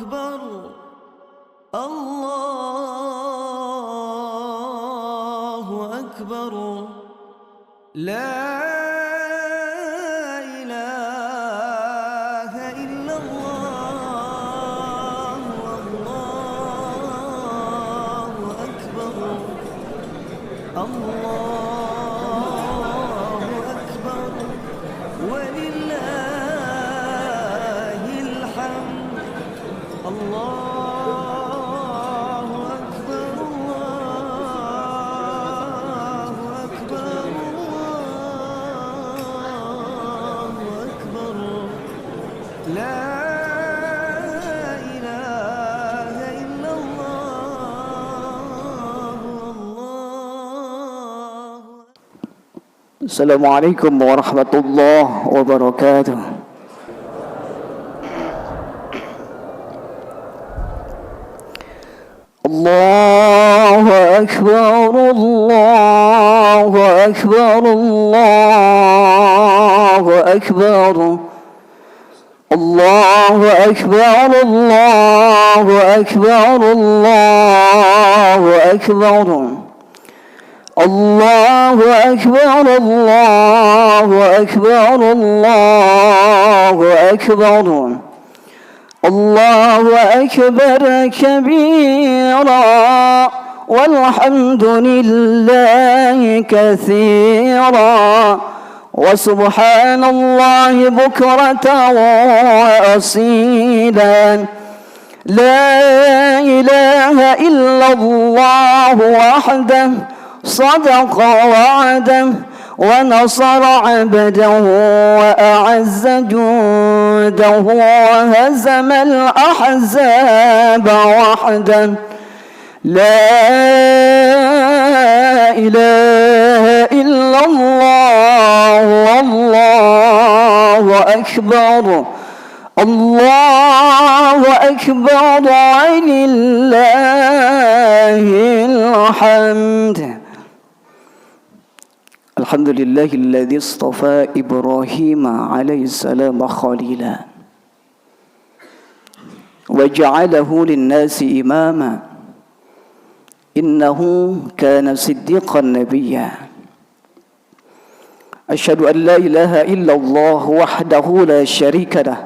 أكبر الله أكبر لا إله إلا الله والله أكبر الله أكبر ولله الحمد الله أكبر الله أكبر الله أكبر لا إله إلا الله والله. السلام عليكم ورحمة الله وبركاته. الله أكبر الله أكبر الله أكبر الله أكبر الله أكبر الله أكبر الله أكبر الله أكبر الله أكبر الله أكبر كبيرا والحمد لله كثيرا وسبحان الله بكرة وأصيلا لا إله إلا الله وحده صدق وعده ونصر عبده وأعز جنده وهزم الأحزاب وحده لا إله إلا الله والله أكبر الله أكبر ولله الحمد. الحمد لله الذي اصطفى إبراهيم عليه السلام خليلا وجعله للناس إماما إنه كان صديقا نبيا أشهد أن لا إله إلا الله وحده لا شريك له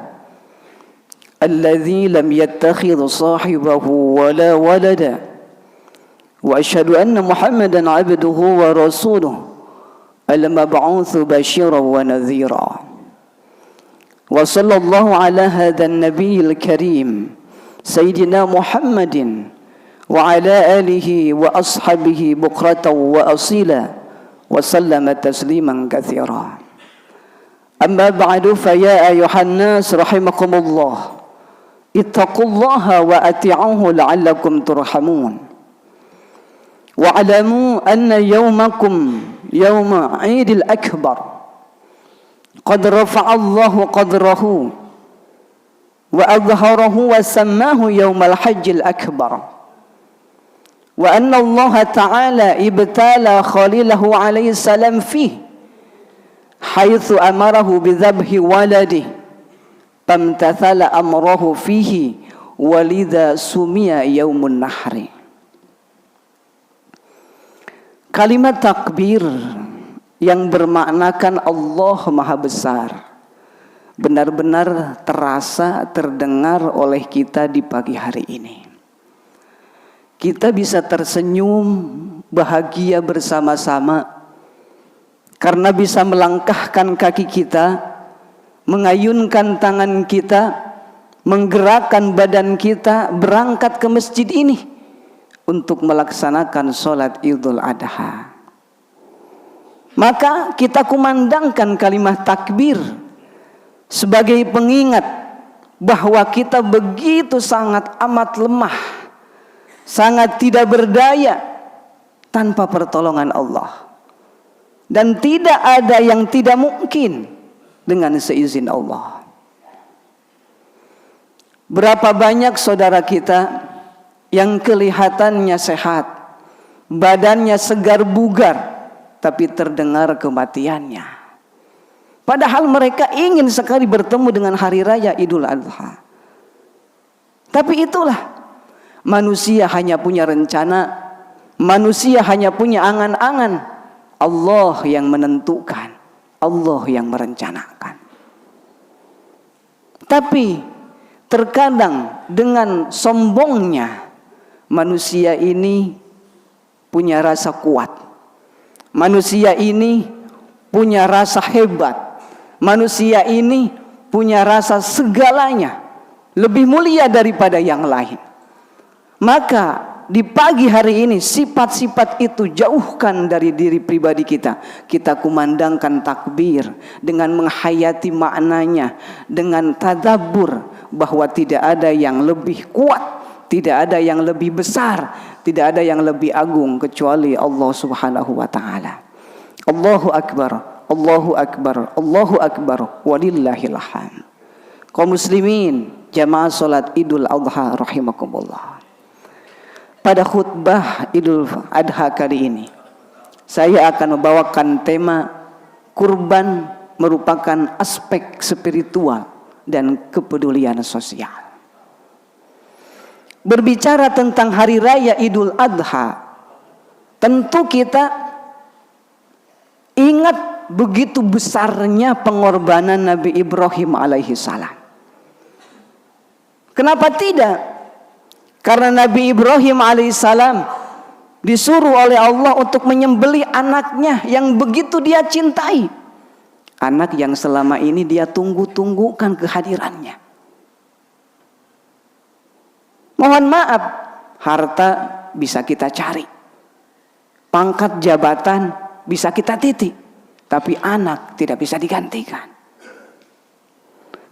الذي لم يتخذ صاحبه ولا ولدا وأشهد أن محمدا عبده ورسوله المبعوث بشيرا ونذيرا وصلى الله على هذا النبي الكريم سيدنا محمد وعلى آله وأصحابه بكرة وأصيلا وسلم تسليما كثيرا. أما بعد فيا أيها الناس رحمكم الله اتقوا الله وأطيعوه لعلكم ترحمون واعلموا أن يومكم يوم عيد الأكبر قد رفع الله قدره وأظهره وسماه يوم الحج الأكبر وأن الله تعالى ابتلى خليله عليه السلام فيه حيث أمره بذبح ولده فامتثل أمره فيه ولذا سمي يوم النحر. Kalimat takbir yang bermaknakan Allah Maha Besar benar-benar terasa, terdengar oleh kita di pagi hari ini. Kita bisa tersenyum, bahagia bersama-sama karena bisa melangkahkan kaki kita, mengayunkan tangan kita, menggerakkan badan kita, berangkat ke masjid ini untuk melaksanakan sholat Idul Adha. Maka kita kumandangkan kalimat takbir sebagai pengingat bahwa kita begitu sangat amat lemah, sangat tidak berdaya tanpa pertolongan Allah, dan tidak ada yang tidak mungkin dengan seizin Allah. Berapa banyak saudara kita yang kelihatannya sehat, badannya segar bugar, tapi terdengar kematiannya. Padahal mereka ingin sekali bertemu dengan hari raya Idul Adha. Tapi itulah, manusia hanya punya rencana, manusia hanya punya angan-angan. Allah yang menentukan, Allah yang merencanakan. Tapi terkadang dengan sombongnya manusia ini punya rasa kuat. Manusia ini punya rasa hebat. Manusia ini punya rasa segalanya lebih mulia daripada yang lain. Maka di pagi hari ini sifat-sifat itu jauhkan dari diri pribadi kita. Kita kumandangkan takbir dengan menghayati maknanya, dengan tadabbur bahwa tidak ada yang lebih kuat, tidak ada yang lebih besar, tidak ada yang lebih agung kecuali Allah Subhanahu wa taala. Allahu akbar, Allahu akbar, Allahu akbar, walillahil hamd. Kaum muslimin, jamaah salat Idul Adha rahimakumullah. Pada khutbah Idul Adha kali ini, saya akan membawakan tema kurban merupakan aspek spiritual dan kepedulian sosial. Berbicara tentang hari raya Idul Adha, tentu kita ingat begitu besarnya pengorbanan Nabi Ibrahim alaihi salam. Kenapa tidak? Karena Nabi Ibrahim alaihissalam disuruh oleh Allah untuk menyembelih anaknya yang begitu dia cintai. Anak yang selama ini dia tunggu-tunggukan kehadirannya. Mohon maaf, harta bisa kita cari, pangkat jabatan bisa kita titik, tapi anak tidak bisa digantikan.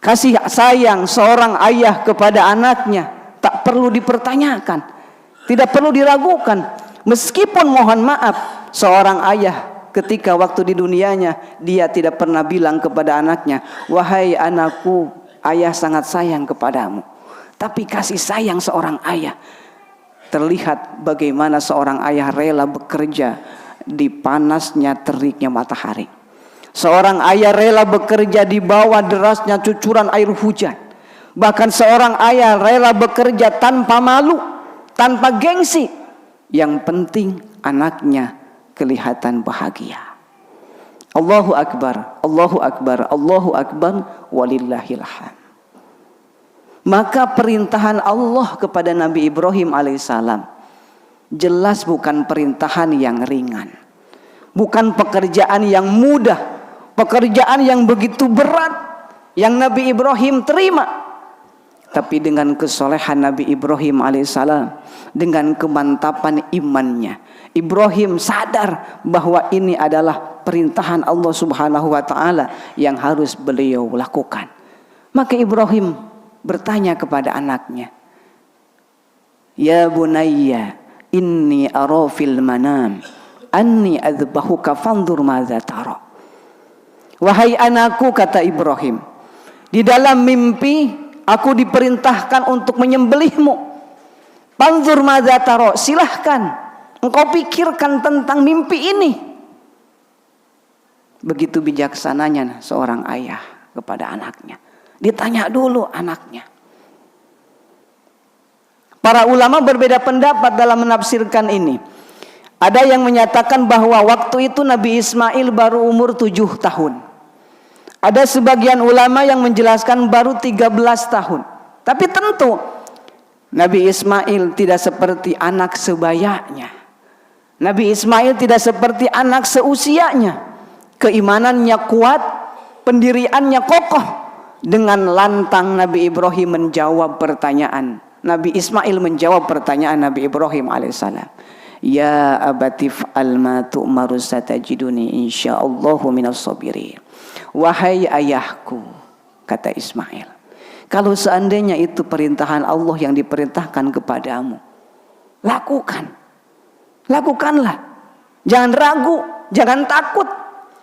Kasih sayang seorang ayah kepada anaknya tak perlu dipertanyakan, tidak perlu diragukan. Meskipun mohon maaf, seorang ayah ketika waktu di dunianya dia tidak pernah bilang kepada anaknya, wahai anakku, ayah sangat sayang kepadamu. Tapi kasih sayang seorang ayah, terlihat bagaimana seorang ayah rela bekerja di panasnya teriknya matahari. Seorang ayah rela bekerja di bawah derasnya cucuran air hujan. Bahkan seorang ayah rela bekerja tanpa malu, tanpa gengsi. Yang penting anaknya kelihatan bahagia. Allahu akbar, Allahu akbar, Allahu akbar, walillahil hamd. Maka perintahan Allah kepada Nabi Ibrahim alaihissalam jelas bukan perintahan yang ringan, bukan pekerjaan yang mudah, pekerjaan yang begitu berat yang Nabi Ibrahim terima. Tapi dengan kesolehan Nabi Ibrahim alaihissalam, dengan kemantapan imannya, Ibrahim sadar bahwa ini adalah perintahan Allah Subhanahu wa taala yang harus beliau lakukan. Maka Ibrahim bertanya kepada anaknya, "Ya bunayya, inni ara fil manam anni adzbahuka fanzur madza tara." Wahai anakku, kata Ibrahim, di dalam mimpi aku diperintahkan untuk menyembelihmu. Panzur madza tara, silahkan engkau pikirkan tentang mimpi ini. Begitu bijaksananya seorang ayah kepada anaknya. Ditanya dulu anaknya. Para ulama berbeda pendapat dalam menafsirkan ini. Ada yang menyatakan bahwa waktu itu Nabi Ismail baru umur 7 tahun. Ada sebagian ulama yang menjelaskan baru 13 tahun. Tapi tentu Nabi Ismail tidak seperti anak sebayanya. Nabi Ismail tidak seperti anak seusianya. Keimanannya kuat, pendiriannya kokoh. Dengan lantang Nabi Ibrahim menjawab pertanyaan. Nabi Ismail menjawab pertanyaan Nabi Ibrahim alaihissalam. Ya abatif alma tu'maru satajiduni insyaallahu minas sabirin. Wahai ayahku, kata Ismail, kalau seandainya itu perintahan Allah yang diperintahkan kepadamu, lakukanlah, jangan ragu, jangan takut.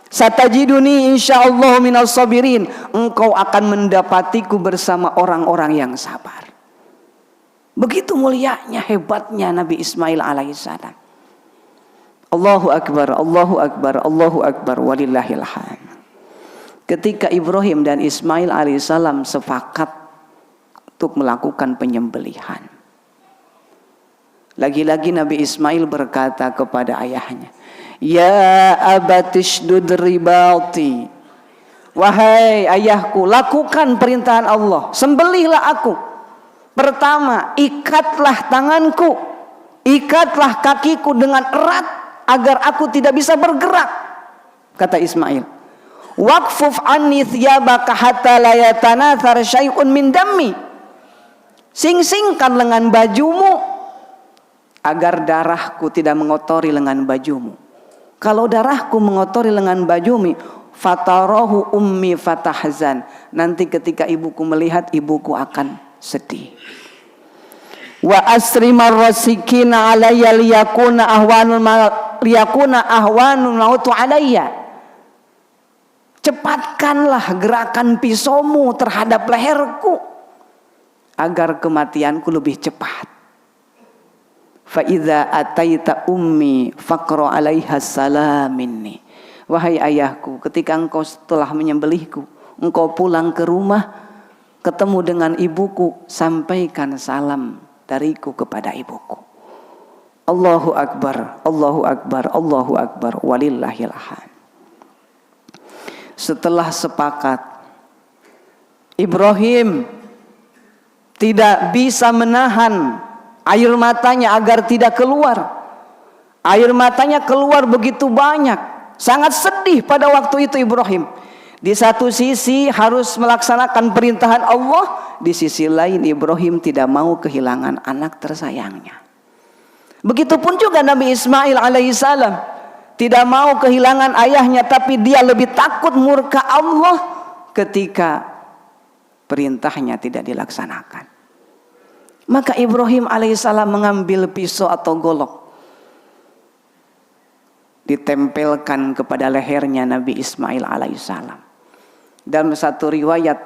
Satajiduni insyaallahu minas sabirin, engkau akan mendapatiku bersama orang-orang yang sabar. Begitu mulianya, hebatnya Nabi Ismail alaihissalam. Allahu akbar, Allahu akbar, Allahu akbar, walillahil hamd. Ketika Ibrahim dan Ismail alaihissalam sepakat untuk melakukan penyembelihan. Lagi-lagi Nabi Ismail berkata kepada ayahnya, "Ya abatishdud ribati." Wahai ayahku, lakukan perintahan Allah, sembelihlah aku. Pertama, ikatlah tanganku, ikatlah kakiku dengan erat agar aku tidak bisa bergerak, kata Ismail. Waqfuf anni thiyabaka hatta la yatanathar syai'un min dammi. Sing-singkan lengan bajumu agar darahku tidak mengotori lengan bajumu. Kalau darahku mengotori lengan bajumu, fatarahu ummi fatahzan. Nanti ketika ibuku melihat, ibuku akan sedih. Wa asrimar rasikina alayya liyakuna ahwanul mautu alayya. Cepatkanlah gerakan pisaumu terhadap leherku agar kematianku lebih cepat. Fa idza ataita ummi faqra 'alaiha salam minni. Wahai ayahku, ketika engkau setelah menyembelihku, engkau pulang ke rumah, ketemu dengan ibuku, sampaikan salam dariku kepada ibuku. Allahu akbar, Allahu akbar, Allahu akbar, walillahil hamd. Setelah sepakat, Ibrahim tidak bisa menahan air matanya agar tidak keluar. Air matanya keluar begitu banyak. Sangat sedih pada waktu itu Ibrahim. Di satu sisi harus melaksanakan perintahan Allah, di sisi lain Ibrahim tidak mau kehilangan anak tersayangnya. Begitupun juga Nabi Ismail alaihissalam, tidak mau kehilangan ayahnya, tapi dia lebih takut murka Allah ketika perintahnya tidak dilaksanakan. Maka Ibrahim alaihissalam mengambil pisau atau golok, ditempelkan kepada lehernya Nabi Ismail alaihissalam. Dalam satu riwayat,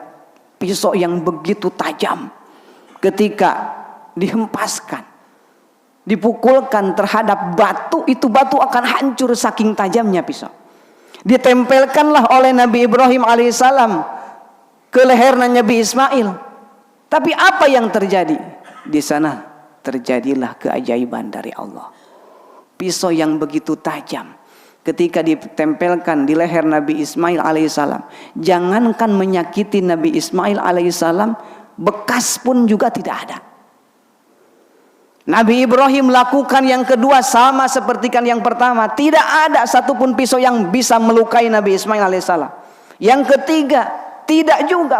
pisau yang begitu tajam ketika dihempaskan, dipukulkan terhadap batu, itu batu akan hancur saking tajamnya pisau. Ditempelkanlah oleh Nabi Ibrahim alaihissalam ke lehernya Nabi Ismail. Tapi apa yang terjadi? Di sana terjadilah keajaiban dari Allah. Pisau yang begitu tajam ketika ditempelkan di leher Nabi Ismail alaihissalam, jangankan menyakiti Nabi Ismail alaihissalam, bekas pun juga tidak ada. Nabi Ibrahim lakukan yang kedua sama seperti yang pertama, tidak ada satupun pisau yang bisa melukai Nabi Ismail alaihissalam. Yang ketiga, tidak juga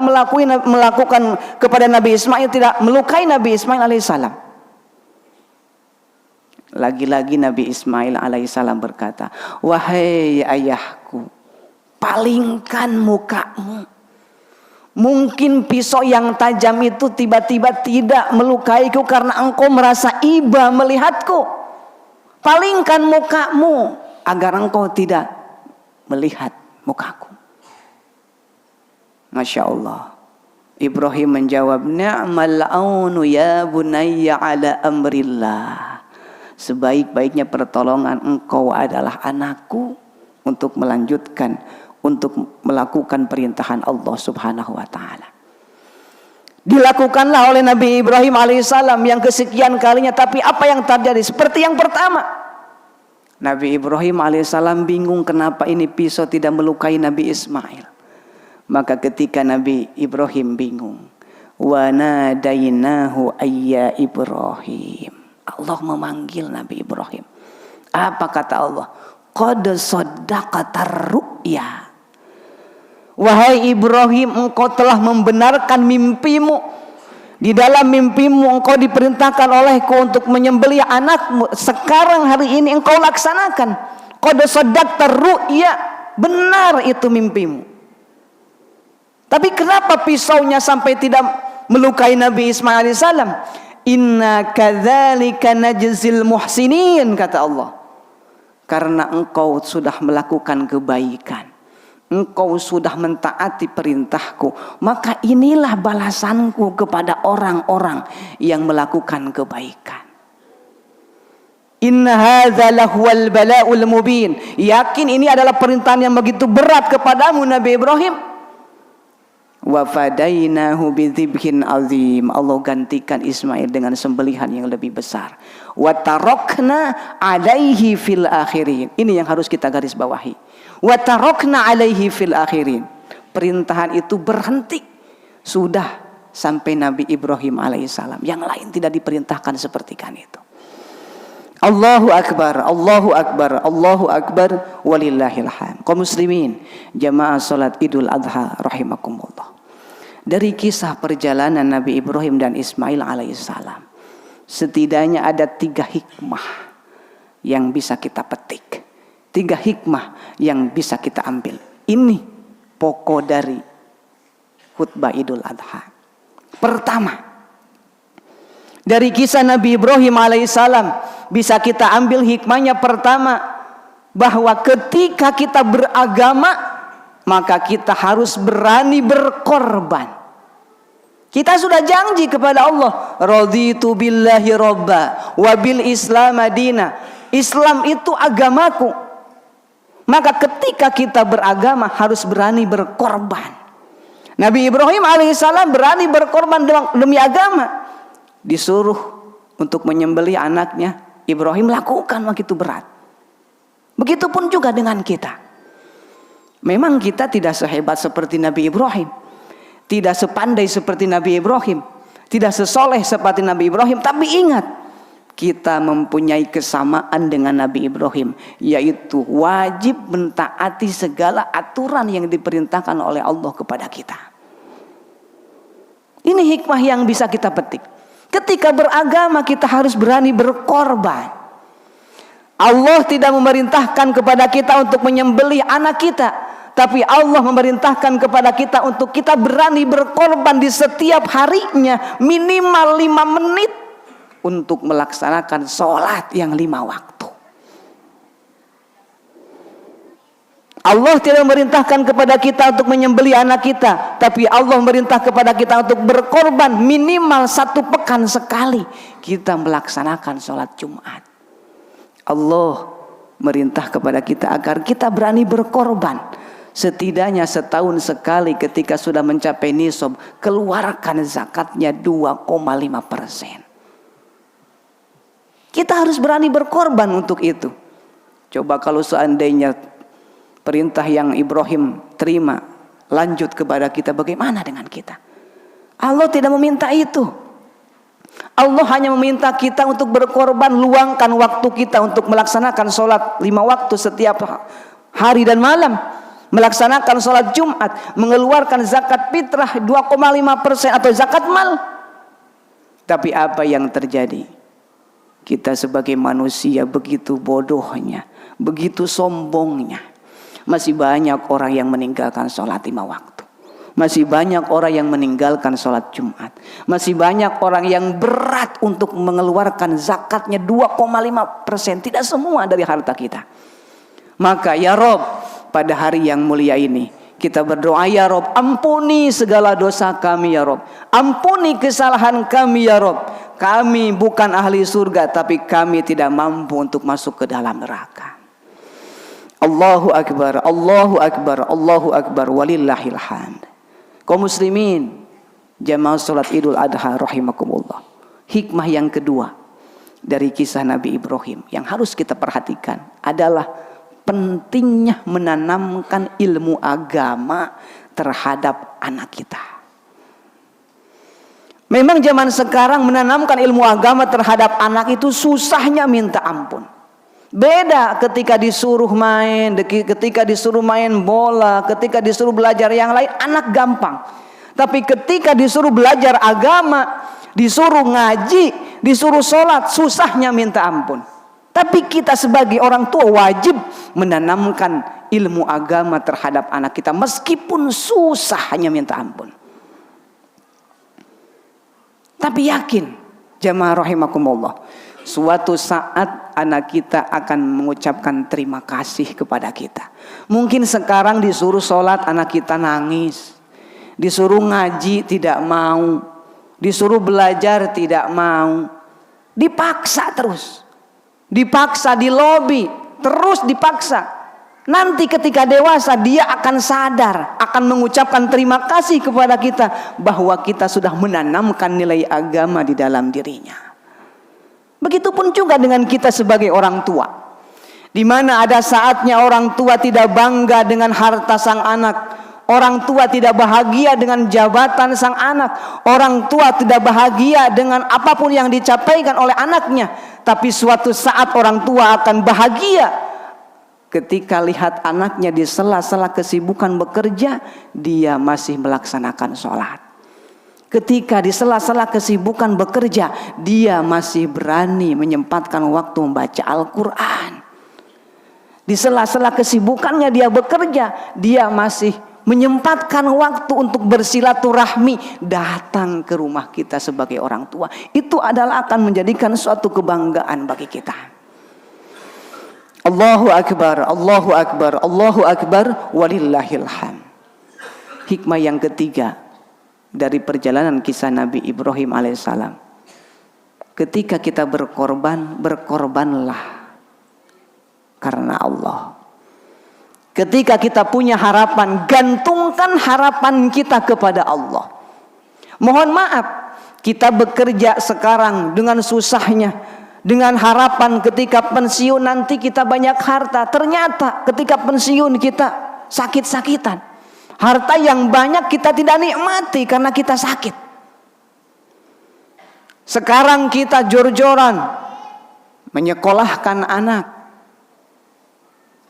melakukan kepada Nabi Ismail, tidak melukai Nabi Ismail alaihissalam. Lagi-lagi Nabi Ismail alaihissalam berkata, "Wahai ayahku, palingkan mukamu. Mungkin pisau yang tajam itu tiba-tiba tidak melukaiku karena engkau merasa iba melihatku. Palingkan mukamu agar engkau tidak melihat mukaku." Masya Allah. Ibrahim menjawab, "Ni'mal aunu ya bunayya ala amrillah." Sebaik-baiknya pertolongan engkau adalah anakku untuk melanjutkan, untuk melakukan perintahan Allah subhanahu wa ta'ala. Dilakukanlah oleh Nabi Ibrahim alaihissalam yang kesekian kalinya. Tapi apa yang terjadi? Seperti yang pertama, Nabi Ibrahim alaihissalam bingung kenapa ini pisau tidak melukai Nabi Ismail. Maka ketika Nabi Ibrahim bingung, wa nadainahu ayya Ibrahim, Allah memanggil Nabi Ibrahim. Apa kata Allah? Qad shaddaqatar ru'ya. Wahai Ibrahim, engkau telah membenarkan mimpimu. Di dalam mimpimu engkau diperintahkan olehku untuk menyembelih anakmu. Sekarang hari ini engkau laksanakan. Qad shaddaqatar ru'ya. Benar itu mimpimu. Tapi kenapa pisaunya sampai tidak melukai Nabi Ismail alaihissalam? Inna kadzalika najzil muhsinin, kata Allah. Karena engkau sudah melakukan kebaikan, engkau sudah mentaati perintahku, maka inilah balasanku kepada orang-orang yang melakukan kebaikan. Inna hadza lahuwal bala'ul mubin. Yakin ini adalah perintahan yang begitu berat kepadamu Nabi Ibrahim. Wa fadainahu bidzibhin azim. Allah gantikan Ismail dengan sembelihan yang lebih besar. Wa tarakna alaihi fil akhirin. Ini yang harus kita garis bawahi. Wa tarakna alaihi fil akhirin. Perintahan itu berhenti sudah sampai Nabi Ibrahim alaihissalam. Yang lain tidak diperintahkan seperti kan itu. Allahu Akbar, Allahu Akbar, Allahu Akbar, walillahil hamd. Kaum muslimin, jamaah salat Idul Adha rahimakumullah. Dari kisah perjalanan Nabi Ibrahim dan Ismail alaihissalam, setidaknya ada 3 hikmah yang bisa kita petik. 3 hikmah yang bisa kita ambil. Ini pokok dari khutbah Idul Adha. Pertama, dari kisah Nabi Ibrahim alaihissalam bisa kita ambil hikmahnya. Pertama, bahwa ketika kita beragama maka kita harus berani berkorban. Kita sudah janji kepada Allah, raditu billahi robba wa bil islam madina. Islam itu agamaku. Maka ketika kita beragama harus berani berkorban. Nabi Ibrahim alaihissalam berani berkorban demi agama. Disuruh untuk menyembelih anaknya, Ibrahim lakukan begitu berat. Begitupun juga dengan kita. Memang kita tidak sehebat seperti Nabi Ibrahim, tidak sepandai seperti Nabi Ibrahim, tidak sesoleh seperti Nabi Ibrahim. Tapi ingat, kita mempunyai kesamaan dengan Nabi Ibrahim, yaitu wajib mentaati segala aturan yang diperintahkan oleh Allah kepada kita. Ini hikmah yang bisa kita petik. Ketika beragama kita harus berani berkorban. Allah tidak memerintahkan kepada kita untuk menyembelih anak kita, tapi Allah memerintahkan kepada kita untuk kita berani berkorban di setiap harinya minimal 5 menit untuk melaksanakan sholat yang 5 waktu. Allah tidak memerintahkan kepada kita untuk menyembelih anak kita, tapi Allah memerintah kepada kita untuk berkorban minimal 1 pekan sekali kita melaksanakan sholat Jumat. Allah merintah kepada kita agar kita berani berkorban. Setidaknya setahun sekali ketika sudah mencapai nisab, keluarkan zakatnya 2,5%. Kita harus berani berkorban untuk itu. Coba kalau seandainya perintah yang Ibrahim terima lanjut kepada kita, bagaimana dengan kita? Allah tidak meminta itu. Allah hanya meminta kita untuk berkorban, luangkan waktu kita untuk melaksanakan sholat 5 waktu setiap hari dan malam, melaksanakan sholat Jumat, mengeluarkan zakat fitrah 2,5% atau zakat mal. Tapi apa yang terjadi? Kita sebagai manusia begitu bodohnya, begitu sombongnya. Masih banyak orang yang meninggalkan sholat 5 waktu. Masih banyak orang yang meninggalkan sholat Jumat. Masih banyak orang yang berat untuk mengeluarkan zakatnya 2,5%. Tidak semua dari harta kita. Maka ya Rob, pada hari yang mulia ini kita berdoa, ya Rob, ampuni segala dosa kami ya Rob. Ampuni kesalahan kami ya Rob. Kami bukan ahli surga, tapi kami tidak mampu untuk masuk ke dalam neraka. Allahu Akbar, Allahu Akbar, Allahu Akbar, walillahil hamd. Kaum muslimin, jamaah salat Idul Adha rahimakumullah. Hikmah yang kedua dari kisah Nabi Ibrahim yang harus kita perhatikan adalah pentingnya menanamkan ilmu agama terhadap anak kita. Memang zaman sekarang menanamkan ilmu agama terhadap anak itu susahnya minta ampun. Beda ketika disuruh main, ketika disuruh main bola, ketika disuruh belajar yang lain, anak gampang. Tapi ketika disuruh belajar agama, disuruh ngaji, disuruh sholat, susahnya minta ampun. Tapi kita sebagai orang tua wajib menanamkan ilmu agama terhadap anak kita, meskipun susah hanya minta ampun. Tapi yakin, jamaah rahimakumullah, suatu saat anak kita akan mengucapkan terima kasih kepada kita. Mungkin sekarang disuruh sholat anak kita nangis, disuruh ngaji tidak mau, disuruh belajar tidak mau, dipaksa terus, dipaksa di lobi terus dipaksa. Nanti ketika dewasa dia akan sadar, akan mengucapkan terima kasih kepada kita bahwa kita sudah menanamkan nilai agama di dalam dirinya. Begitupun juga dengan kita sebagai orang tua, di mana ada saatnya orang tua tidak bangga dengan harta sang anak, orang tua tidak bahagia dengan jabatan sang anak, orang tua tidak bahagia dengan apapun yang dicapaikan oleh anaknya. Tapi suatu saat orang tua akan bahagia ketika lihat anaknya di sela-sela kesibukan bekerja, dia masih melaksanakan sholat. Ketika di sela-sela kesibukan bekerja, dia masih berani menyempatkan waktu membaca Al-Quran. Di sela-sela kesibukannya dia bekerja, dia masih menyempatkan waktu untuk bersilaturahmi, datang ke rumah kita sebagai orang tua. Itu adalah akan menjadikan suatu kebanggaan bagi kita. Allahu Akbar, Allahu Akbar, Allahu Akbar, walillahil hamd. Hikmah yang ketiga dari perjalanan kisah Nabi Ibrahim alaihissalam. Ketika kita berkorban, berkorbanlah karena Allah. Ketika kita punya harapan, gantungkan harapan kita kepada Allah. Mohon maaf, kita bekerja sekarang dengan susahnya, dengan harapan ketika pensiun nanti kita banyak harta. Ternyata ketika pensiun kita sakit-sakitan. Harta yang banyak kita tidak nikmati karena kita sakit. Sekarang kita jor-joran menyekolahkan anak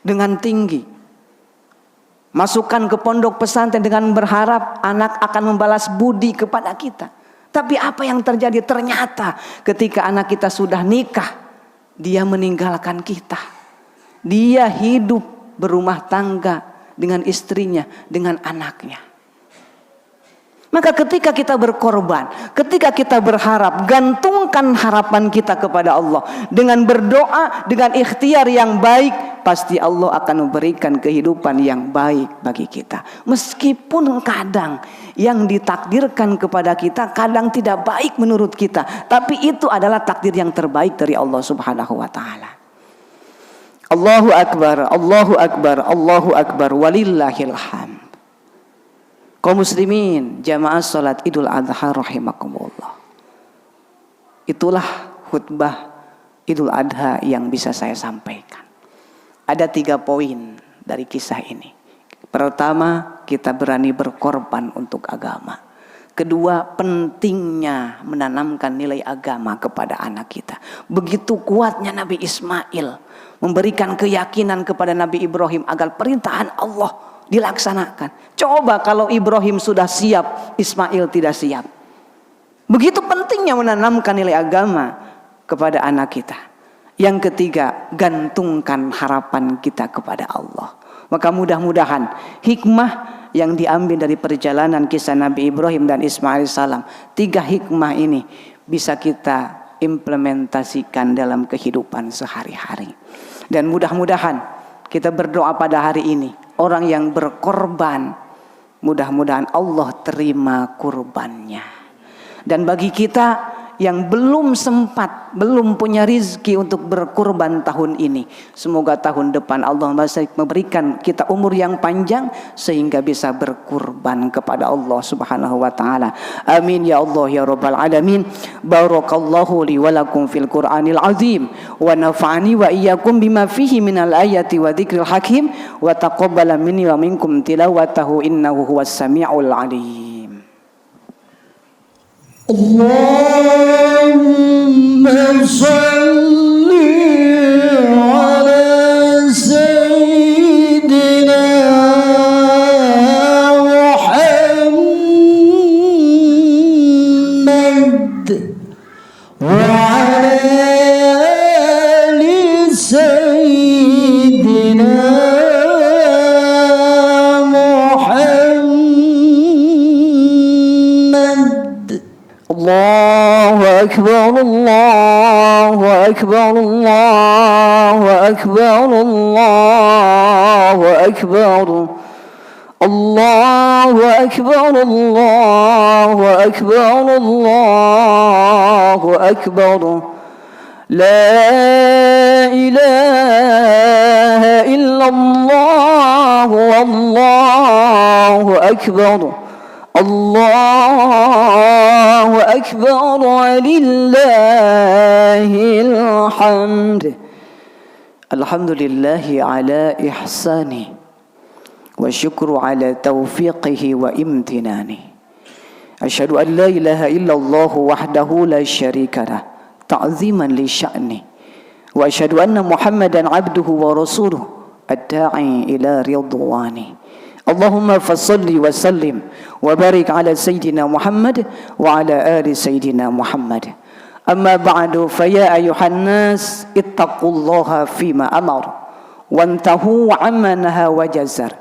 dengan tinggi, masukkan ke pondok pesantren dengan berharap anak akan membalas budi kepada kita. Tapi apa yang terjadi? Ternyata ketika anak kita sudah nikah, dia meninggalkan kita. Dia hidup berumah tangga dengan istrinya, dengan anaknya. Maka ketika kita berkorban, ketika kita berharap, gantungkan harapan kita kepada Allah. Dengan berdoa, dengan ikhtiar yang baik, pasti Allah akan memberikan kehidupan yang baik bagi kita. Meskipun kadang yang ditakdirkan kepada kita kadang tidak baik menurut kita, tapi itu adalah takdir yang terbaik dari Allah Subhanahu wa taala. Allahu Akbar, Allahu Akbar, Allahu Akbar, walillahil hamd. Kaum muslimin, jamaah salat Idul Adha rahimakumullah. Itulah khutbah Idul Adha yang bisa saya sampaikan. Ada 3 poin dari kisah ini. Pertama, kita berani berkorban untuk agama. Kedua, pentingnya menanamkan nilai agama kepada anak kita. Begitu kuatnya Nabi Ismail memberikan keyakinan kepada Nabi Ibrahim agar perintahan Allah dilaksanakan. Coba kalau Ibrahim sudah siap, Ismail tidak siap. Begitu pentingnya menanamkan nilai agama kepada anak kita. Yang ketiga, gantungkan harapan kita kepada Allah. Maka mudah-mudahan hikmah yang diambil dari perjalanan kisah Nabi Ibrahim dan Ismail salam, 3 hikmah ini bisa kita implementasikan dalam kehidupan sehari-hari. Dan mudah-mudahan kita berdoa pada hari ini, orang yang berkorban, mudah-mudahan Allah terima kurbannya. Dan bagi kita yang belum sempat, belum punya rizki untuk berkurban tahun ini, semoga tahun depan Allah masih memberikan kita umur yang panjang sehingga bisa berkurban kepada Allah Subhanahu wa taala. Amin ya Allah ya rabbal alamin. Barakallahu li wa lakum fil Qur'anil azim wa nafa'ani wa iyyakum bima fihi minal ayati wa dzikril hakim wa taqabbala minni wa minkum tilawatahu innahu huwas samiul alim. Allahumma salli ala sayyidina Muhammad wa ala ali sayyidina Allahu Akbar, Allahu Akbar, Allahu Akbar, Allahu Akbar, Allahu Akbar, Allahu Akbar, Allahu Akbar. La ilaha illallah. الله أكبر الله أكبر ولله الحمد. الحمد لله على إحسانه والشكر على توفيقه وامتنانه. أشهد أن لا إله إلا الله وحده لا شريك له تعظيما لشأنه، وأشهد أن محمدا عبده ورسوله الداعي إلى رضوانه. اللهم فصل وسلم وبارك على سيدنا محمد وعلى آل سيدنا محمد. أما بعد فيا أيها الناس اتقوا الله فيما أمر وانتهوا عما نهى وجزر،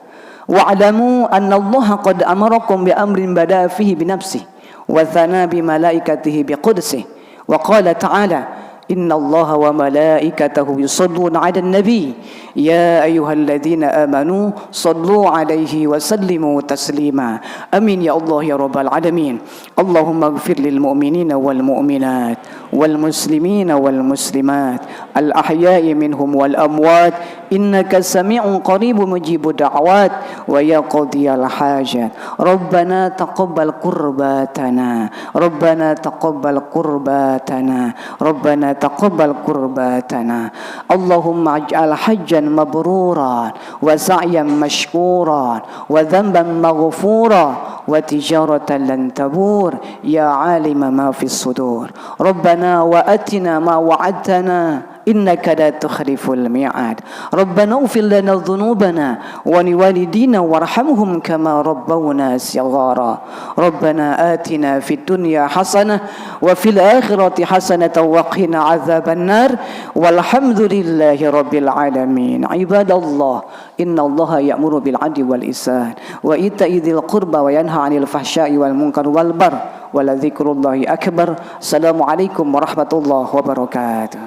واعلموا أن الله قد أمركم بأمر بدأ فيه بنفسه وثنى بملائكته بقدسه، وقال تعالى: إن الله وملائكته يصلون على النبي يا أيها الذين آمنوا صلوا عليه وسلموا تسليما. أمين يا الله يا رب العالمين. اللهم اغفر للمؤمنين والمؤمنات والمسلمين والمسلمات الأحياء منهم والأموات إنك سميع قريب مجيب الدعوات ويا قاضي الحاجات. ربنا تقبل قرباتنا ربنا تقبل قرباتنا ربنا تقبل قرباتنا. اللهم اجعل حجا مبرورا وسعيا مشكورا وذنبا مغفورا وتجارة لن تبور يا عالم ما في الصدور. ربنا وأتنا ما وعدتنا إنك لا تخلف الميعاد. ربنا اغفر لنا ذنوبنا ولوالدينا وارحمهم كما ربونا صغارا. ربنا آتنا في الدنيا حسنة وفي الآخرة حسنة وقنا عذاب النار والحمد لله رب العالمين. عباد الله إن الله يأمر بالعدل والإحسان وإيتاء ذي القربى وينهى عن الفحشاء والمنكر والبغي ولذكر الله أكبر. السلام عليكم ورحمة الله وبركاته.